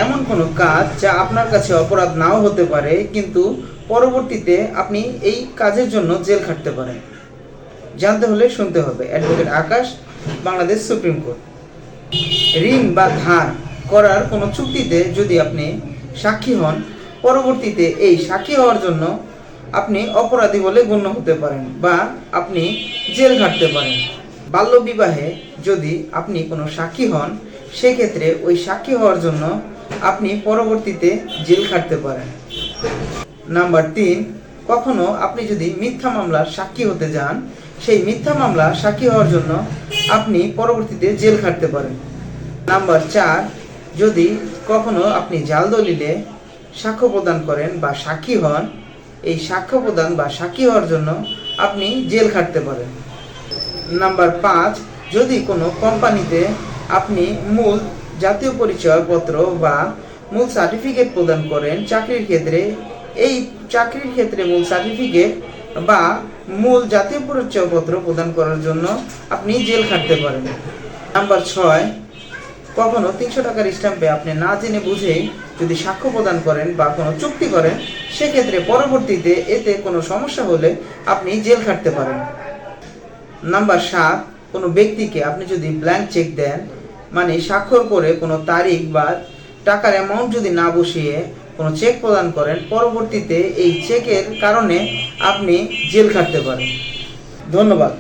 এমন কোনো কাজ যা আপনার কাছে অপরাধ নাও হতে পারে, কিন্তু পরবর্তীতে আপনি এই কাজের জন্য জেল খাটতে পারেন। জানতে হলে শুনতে হবে। অ্যাডভোকেট আকাশ, বাংলাদেশ সুপ্রিম কোর্ট। ঋণ বা ধার করার কোনো চুক্তিতে যদি আপনি সাক্ষী হন, পরবর্তীতে এই সাক্ষী হওয়ার জন্য আপনি অপরাধী বলে গণ্য হতে পারেন বা আপনি জেল খাটতে পারেন। বাল্যবিবাহে যদি আপনি কোনো সাক্ষী হন, সেক্ষেত্রে ওই সাক্ষী হওয়ার জন্য আপনি পরবর্তীতে জেল খাটতে পারেন। নাম্বার 3, কখনো আপনি যদি মিথ্যা মামলার সাক্ষী হতে যান, সেই মিথ্যা মামলা সাক্ষী হওয়ার জন্য আপনি পরবর্তীতে জেল খাটতে পারেন। নাম্বার 4, যদি কখনো আপনি জাল দলিলে সাক্ষ্য প্রদান করেন বা সাক্ষী হন, এই সাক্ষ্য প্রদান বা সাক্ষী হওয়ার জন্য আপনি জেল খাটতে পারেন। নাম্বার 5, যদি কোনো কোম্পানিতে আপনি মূল জাতীয় পরিচয়পত্র বা মূল সার্টিফিকেট প্রদান করেন চাকরির ক্ষেত্রে, এই চাকরির ক্ষেত্রে মূল সার্টিফিকেট বা মূল জাতীয় পরিচয়পত্র প্রদান করার জন্য আপনি জেল খাটতে পারেন। নাম্বার 6, কখনো 300 টাকার স্ট্যাম্পে আপনি না জেনে বুঝেই যদি সাক্ষ্য প্রদান করেন বা কোনো চুক্তি করেন, সেক্ষেত্রে পরবর্তীতে এতে কোনো সমস্যা হলে আপনি জেল খাটতে পারেন। নাম্বার 7, কোনো ব্যক্তিকে আপনি যদি ব্ল্যাঙ্ক চেক দেন, মানে স্বাক্ষর করে কোনো তারিখ বা টাকার অ্যামাউন্ট যদি না বসিয়ে কোনো চেক প্রদান করেন, পরবর্তীতে এই চেকের কারণে আপনি জেল খাটতে পারেন। ধন্যবাদ।